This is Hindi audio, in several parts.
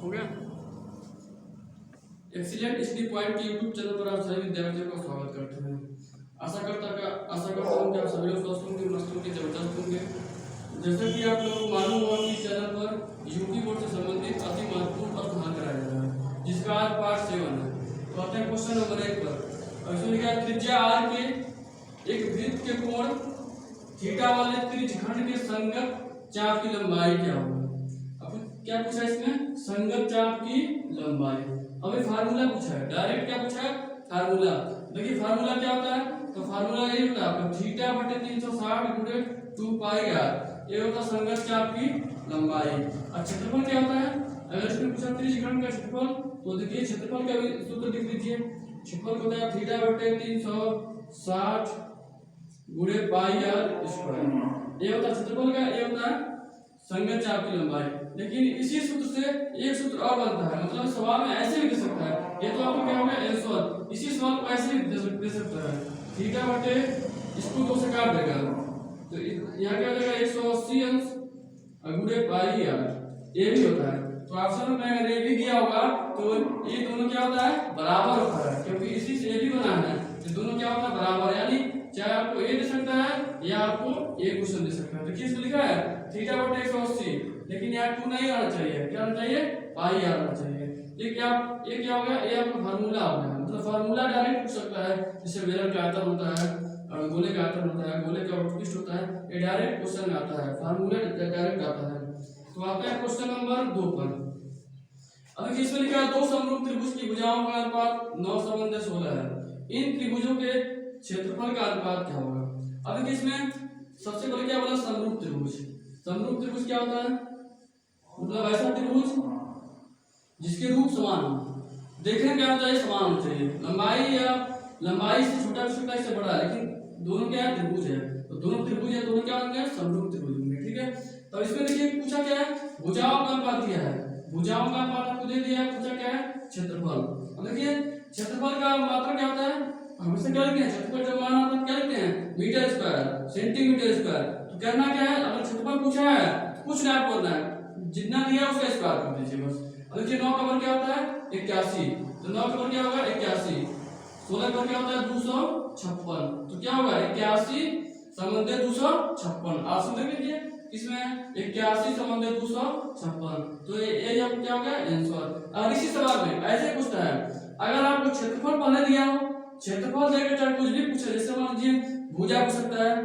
हो गया। एक्सीलेंट स्टडी पॉइंट के यूट्यूब चैनल पर आप सभी विद्यार्थियों का स्वागत करते हैं। आशा करता हूँ कि आप सभी लोग स्वस्थ होंगे, मस्त होंगे, जबरदस्त होंगे। जैसा कि आप लोगों को मालूम होगा कि चैनल पर यूपी बोर्ड से संबंधित अति महत्वपूर्ण और ध्यान कराया जा रहा है, जिसका आज पार्ट 7 है। तो आते हैं क्वेश्चन नंबर 1 पर। इसमें लिखा है त्रिज्या r के एक वृत्त के कोण थीटा वाले त्रिज्यखंड के संगत चाप की लंबाई क्या होगी। अब क्या पूछा है इसमें, संगत चाप की लंबाई। हमें फार्मूला पूछा है, डायरेक्ट क्या पूछा है, फार्मूला। देखिए फार्मूला क्या होता है, तो फार्मूला यही होता है आपका थीटा बटे 360 गुणे 2 पाई r। ये होता है संगत चाप की लंबाई। और क्षेत्रफल क्या होता है, अगर इसमें पूछा त्रिज्यखंड का क्षेत्रफल, तो देखिए क्षेत्रफल का भी सूत्र लिख लीजिए। क्षेत्रफल होता है थीटा बटे 360 गुणे पाई r स्क्वायर। ये होता है क्षेत्रफल का, ये होता है संगत चाप की लंबाई। लेकिन इसी सूत्र से एक सूत्र और बनता है, मतलब सवाल में ऐसे भी दे सकता है। ये तो आपको क्या हो गया आंसर, इसी सवाल को ऐसे भी दे सकता है। थीटा बटे इसको 2 से काट देगा, तो यहाँ क्या हो जाएगा 180 अंश गुणे पाई r। ये भी होता है। तो ऑप्शन में अगर ये भी दिया होगा तो ये दोनों क्या होता है, बराबर होता है, क्योंकि इसी से ये भी बना है। तो दोनों क्या होता है, बराबर। यानी चाहे आपको ए दे सकता है या आपको ए क्वेश्चन दे सकता है। देखिए इसमें लिखा है थीटा बटे 180, लेकिन यहाँ 2 नहीं आना चाहिए, क्या आना चाहिए, पाई आना चाहिए। ये क्या हो गया, ये आपका फार्मूला हो गया। मतलब फार्मूला डायरेक्ट पूछ सकता है, जैसे बेलन का आयतन होता है और गोले का आयतन होता है, गोले का उत्कृष्ट होता है, ये डायरेक्ट क्वेश्चन में आता है, फार्मूला डायरेक्ट आता है। तो आते हैं क्वेश्चन नंबर 2 पर। अब देखिए इसमें लिखा है दो समरूप त्रिभुज की भुजाओं का अनुपात 9:16 है। इन त्रिभुजों के क्षेत्रफल का अनुपात क्या होगा। अब देखिए इसमें सबसे पहले क्या बोला, समरूप त्रिभुज। समरूप त्रिभुज क्या होता है, मतलब ऐसा त्रिभुज जिसके रूप समान हो। देखने में क्या होना चाहिए, समान होना चाहिए। लंबाई से छोटा हो सकता है, इससे बड़ा, लेकिन दोनों क्या है, त्रिभुज है। तो दोनों त्रिभुज है, दोनों क्या होंगे, समरूप त्रिभुज होंगे। ठीक है, तो इसमें देखिए पूछा क्या है, भुजाओं का अनुपात दिया है। भुजाओं का अनुपात आपको दे दिया है, पूछा क्या है, क्षेत्रफल। अब देखिए क्षेत्रफल का मात्रा क्या होता है, हमेशा क्या लिखते हैं, क्षेत्रफल जब मान आता है क्या लिखते हैं, मीटर स्क्वायर, सेंटीमीटर स्क्वायर। तो करना क्या है, अगर क्षेत्रफल पूछा है कुछ ना करना है, जितना दिया उसका स्क्वायर कर दीजिए बस। अब देखिए 9 का वर्ग क्या होता है, 81। तो 9 का वर्ग क्या होगा, 81। 16 का वर्ग क्या होता है, 256। तो क्या होगा 81 समंदे 256। ऑप्शन देख लीजिए इसमें 81 समंदे 256। तो ये अब क्या हो गया आंसर। अगर इसी सवाल में ऐसे पूछता है, अगर आपको क्षेत्रफल पहले दिया हो, क्षेत्रफल देकर चाहे कुछ भी पूछे, जैसे मान लीजिए भुजा पूछ सकता है,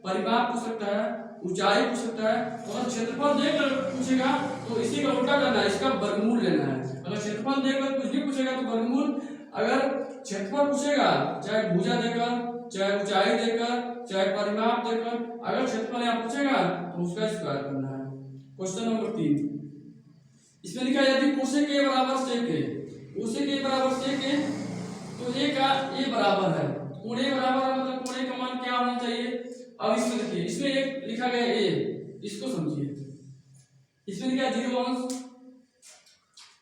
परिमाप पूछ सकता है, ऊंचाई पूछ सकता है। तो अगर क्षेत्रफल देकर पूछेगा तो इसी का उल्टा करना है, इसका वर्गमूल लेना है। अगर क्षेत्रफल देकर कुछ भी पूछेगा तो वर्गमूल, अगर क्षेत्रफल पूछेगा चाहे भुजा देकर, चाहे ऊंचाई देकर, चाहे परिमाप देकर, अगर क्षेत्रफल यहाँ पूछेगा तो उसका स्क्वायर करना है। क्वेश्चन नंबर 3, इसमें लिखा है यदि कोसेक a बराबर sec a, कोसेक a बराबर sec a, तो a का a बराबर है, कोण a बराबर है, मतलब कोण a का मान क्या होना चाहिए। अब इसमें देखिए, इसमें एक लिखा गया a, इसको समझिए। इसमें लिखा है 0 अंश।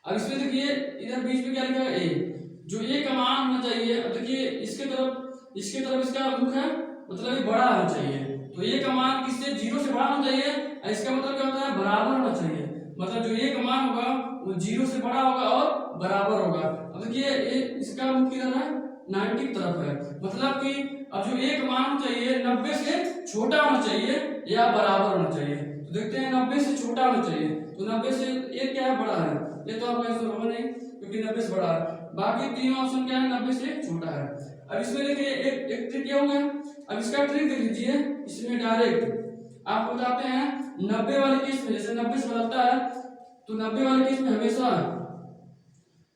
अब इसमें देखिए इधर बीच में क्या लिखा है a, जो a का मान होना चाहिए। अब देखिए इसके तरफ इसका मुख है, मतलब ये बड़ा होना चाहिए। तो a का मान किससे, 0 से बड़ा होना चाहिए। इसका मतलब क्या होता है, बराबर होना चाहिए। मतलब जो a का मान होगा वो 0 से बड़ा होगा और बराबर होगा। अब देखिए इसका मुख किधर है, 90 की तरफ है, मतलब कि अब जो a का मान होना चाहिए 90 से छोटा होना चाहिए या बराबर होना चाहिए। तो देखते हैं 90 से छोटा होना चाहिए, तो 90 से a क्या है, बड़ा है। ये तो आपका आंसर होगा नहीं, क्योंकि 90 से बड़ा है। बाकी तीनों ऑप्शन क्या है, 90 से छोटा है। अब इसमें देखिए एक ट्रिक क्या होगा, अब इसका ट्रिक देख लीजिए। इसमें डायरेक्ट आप बताते हैं 90 वाले केस में, जैसे 90 से बदलता है तो 90 वाले केस में हमेशा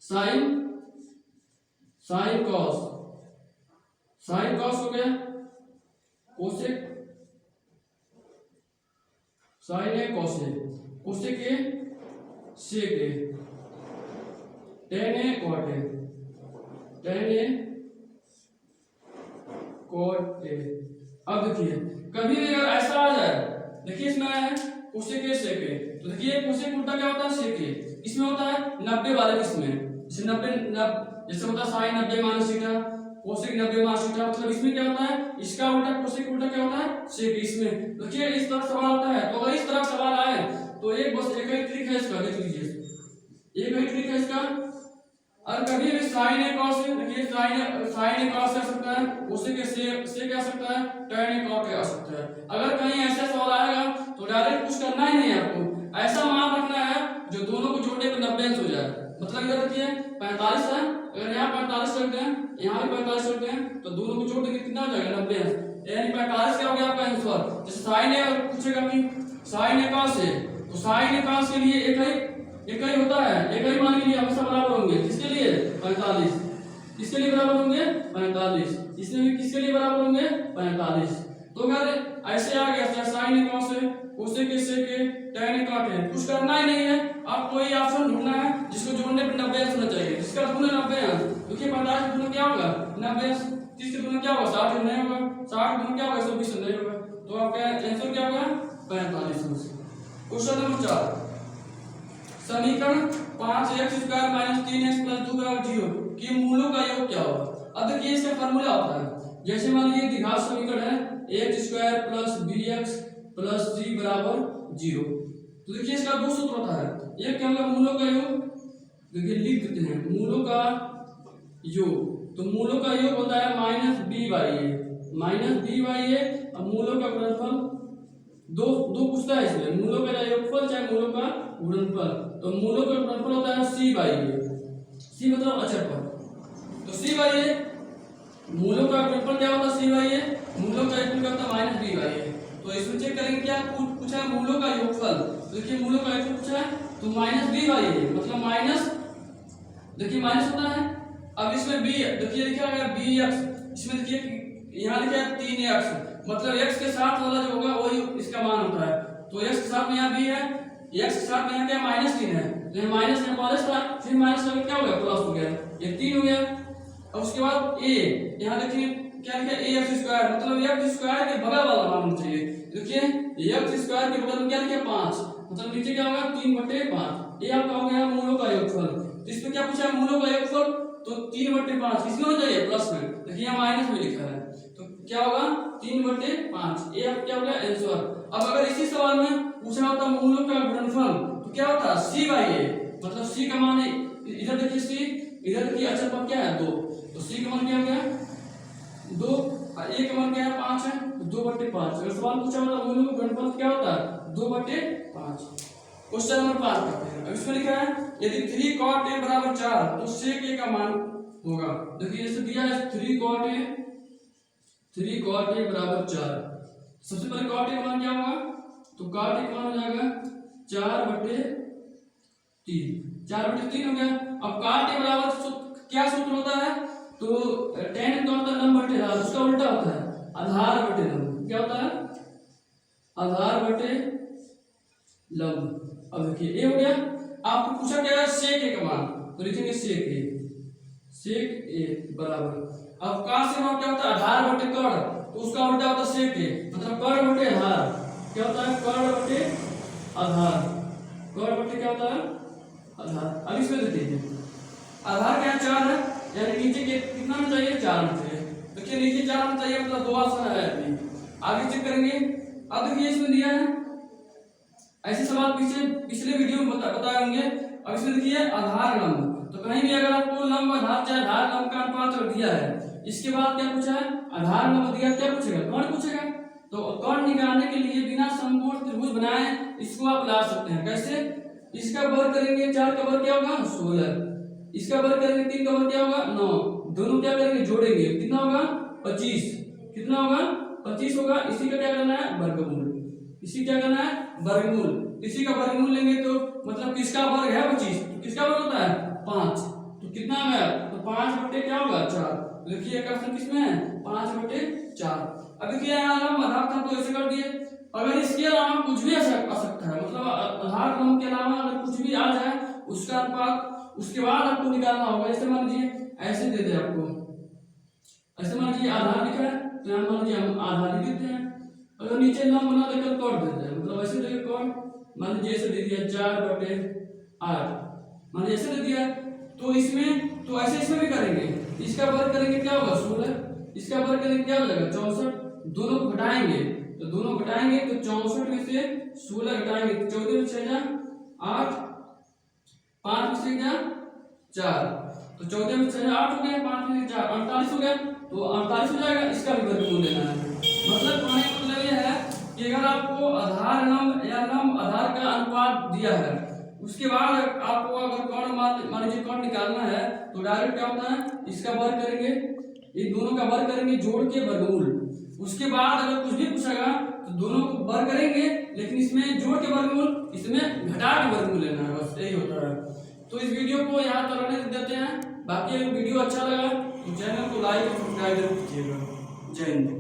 साइन कॉस हो गया, कोसेक साइन है, cosec A sec A, tan A cot A, tan A cot A. अब देखिए कभी भी अगर ऐसा आ जाए, देखिए इसमें है कोसेक ए सेक ए, तो देखिए कोसेक उल्टा क्या होता है, सेक ए। इसमें होता है 90 वाले किसमें, जैसे 90 जैसे होता है sine 90 minus theta, cosec 90 minus theta. मतलब इसमें क्या होता है, इसका उल्टा कोसेक उल्टा क्या होता है, सेक। इसमें देखिए इस तरह सवाल होता है। तो अगर इस तरह सवाल आए तो एक बस एक ही ट्रिक है इसका, देख लीजिए। एक कभी भी साइन ए कॉस ए, देखिए साइन ए कॉस आ सकता है, उसी के से क्या आ सकता है, tan ए कॉट ए आ सकता है। अगर कहीं ऐसा सवाल आएगा तो डायरेक्ट कुछ करना ही नहीं है आपको, ऐसा मान रखना है जो दोनों को जोड़ने पे 90 हो जाए। मतलब इधर देखिए 45 है, अगर यहाँ 45 रखते हैं, यहाँ भी 45 रखते हैं, तो दोनों को जोड़ देंगे कितना हो जाएगा 90, यानी 45 क्या हो गया आपका आंसर। जैसे साइन ए पूछेगा कि साइन ए कॉस ए, तो साइन ए कॉस के लिए एक ही होता है, एक ही मान के लिए हमेशा बराबर होंगे, किसके लिए 45, किसके लिए बराबर होंगे 45, इसमें भी किसके लिए बराबर होंगे 45। तो अगर ऐसे आ गया साइन ए कॉस ए, उसे के से के tan ए कॉट ए, कुछ करना ही नहीं है, आप कोई ऑप्शन ढूंढना है जिसको जोड़ने पे 90 होना चाहिए, जिसका गुना 90 है। देखिए 45 गुना क्या होगा 90, 30 के गुना क्या होगा 60 नहीं होगा, 60 गुना क्या होगा 120 नहीं होगा, तो आपका आंसर क्या होगा 45। क्वेश्चन नंबर 4, समीकरण 5x² - 3x + 2 = 0 के मूलों का योग क्या होगा। अब देखिए इसका फार्मूला होता है, जैसे मान लीजिए द्विघात समीकरण है x² + bx + c = 0, तो देखिए इसका दो सूत्र होता है, एक क्या होगा मूलों का योग, देखिए लिख देते हैं मूलों का योग, तो मूलों का योग होता है -b/a, अब मूलों का गुणनफल दो पूछता है इसमें, मूलों का योगफल चाहे मूलों का गुणनफल, तो मूलों का गुणनफल होता है c/a, c मतलब अचरफल, तो c/a मूलों का गुणनफल क्या होता है c/a, मूलों का योगफल क्या होता है -b/a। तो इसमें चेक करेंगे क्या पूछा है मूलों का योगफल, तो देखिए मूलों का योगफल पूछा है तो -b/a मतलब माइनस, देखिए माइनस होता है। अब इसमें b देखिए लिखा है bx, इसमें देखिए यहाँ लिखा है 3x, मतलब x के साथ वाला जो होगा वही इसका मान होता है, तो x के साथ में यहाँ b है, x के साथ में यहाँ क्या -3 है, तो माइनस में प्लस था, फिर माइनस का क्या हो गया प्लस हो गया, ये 3 हो गया। अब उसके बाद a, यहाँ देखिए क्या लिखा है ax², मतलब x² के बगल वाला मान होना चाहिए, देखिए x² के बगल में क्या लिखा है 5, मतलब नीचे क्या होगा 3/5, ये आपका हो गया मूलों का योगफल। तो इसमें क्या पूछा है मूलों का योगफल, तो 3/5 किसमें हो जाएगा प्लस में, देखिए यहाँ माइनस में लिखा है, तो क्या होगा 3/5, ये आप क्या होगा आंसर। अब अगर इसी सवाल में पूछा होता मूलों का गुणनफल तो क्या होता c/a, मतलब c का मान है इधर देखिए c, इधर देखिए अचरफल क्या है 2, तो c का मान क्या हो गया 2, a का मान क्या है 5 है, तो 2/5। अगर सवाल पूछा होता मूलों का गुणनफल क्या होता है 2/5। क्वेश्चन नंबर 5 करते हैं। अब इसमें लिखा है यदि 3 cot a = 4 तो sec a का मान होगा। देखिए जैसे दिया है 3 cot a = 4, सबसे पहले cot a का मान क्या होगा, तो cot a का मान हो जाएगा 4/3, 4/3 हो गया। अब cot a बराबर क्या सूत्र होता है, तो tan का होता है लंब बटे आधार, उसका उल्टा होता है आधार बटे लंब, क्या होता है आधार बटे लंब। अब देखिए a हो गया, आपको पूछा क्या है sec a का मान, तो लिखेंगे sec a बराबर, अब का से क्या होता है आधार बटे कर्ण, तो उसका उल्टा होता है sec a, मतलब कर्ण बटे आधार, क्या होता है कर्ण बटे आधार, कर्ण बटे क्या होता है आधार। अब इसमें देखिए आधार क्या 4 है, यानी नीचे के कितना में चाहिए 4 में चाहिए, देखिए नीचे 4 में चाहिए, मतलब 2 ऑप्शन है अभी, आगे चेक करेंगे। अब देखिए इसमें दिया है ऐसे सवाल पिछले वीडियो में बताए होंगे। अब इसमें देखिए आधार लंब, तो कहीं भी अगर आपको लंब आधार चाहे आधार लंब का अनुपात अगर दिया है, इसके बाद क्या पूछा है आधार लंब दिया, क्या पूछेगा कर्ण पूछेगा, तो कर्ण निकालने के लिए बिना समकोण त्रिभुज बनाए इसको आप ला सकते हैं। कैसे, इसका वर्ग करेंगे 4 का वर्ग क्या होगा 16, इसका वर्ग करेंगे 3 का वर्ग क्या होगा 9, दोनों क्या करेंगे जोड़ेंगे कितना होगा 25, कितना होगा 25 होगा। इसी का क्या करना है वर्गमूल, इसी क्या करना है वर्गमूल, इसी का वर्गमूल लेंगे तो मतलब किसका वर्ग है 25, तो किसका वर्ग होता है 5, तो कितना है तो 5/4 क्या होगा 4, देखिए एक ऑप्शन किसमें है 5/4। अब देखिए यहाँ लंब आधार था तो ऐसे कर दिए, अगर इसके अलावा कुछ भी आ सकता है, मतलब आधार लंब के अलावा अगर कुछ भी आ जाए उसका अनुपात उसके बाद आपको निकालना होगा। जैसे मान लीजिए ऐसे दे दे आपको, ऐसे मान लीजिए आधार लिखा है तो यहाँ मान लीजिए हम आधार लिख देते हैं, अगर नीचे लंब बना देकर कट देते हैं, मतलब ऐसे देकर कट, मान लीजिए ऐसे दे दिया 4/8, मान लीजिए ऐसे दे दिया, तो इसमें तो ऐसे इसमें भी करेंगे, इसका वर्ग करेंगे क्या होगा 16, इसका वर्ग करेंगे क्या हो जाएगा 64, दोनों को घटाएंगे तो दोनों घटाएंगे तो 64 में से 16 घटाएंगे तो 14 में 6 8, 5 में से क्या 4, तो 14 में 6 8 हो गया, 5 में 4 48 हो गया, तो 48 हो जाएगा। इसका भी वर्गमूल लेना है। मतलब कहने का मतलब ये है कि अगर आपको आधार नम या नम आधार का अनुपात दिया है, उसके बाद आपको अगर कर्ण मान लीजिए कर्ण निकालना है, तो डायरेक्ट क्या होता है, इसका वर्ग करेंगे, इन दोनों का वर्ग करेंगे जोड़ के वर्गमूल। उसके बाद अगर कुछ भी पूछेगा तो दोनों को वर्ग करेंगे, लेकिन इसमें जोड़ के वर्गमूल, इसमें घटा के वर्गमूल लेना है, बस यही होता है। तो इस वीडियो को यहाँ तक रहने देते हैं। बाकी अगर वीडियो अच्छा लगा तो चैनल को लाइक और सब्सक्राइब जरूर कीजिएगा। जय हिंद।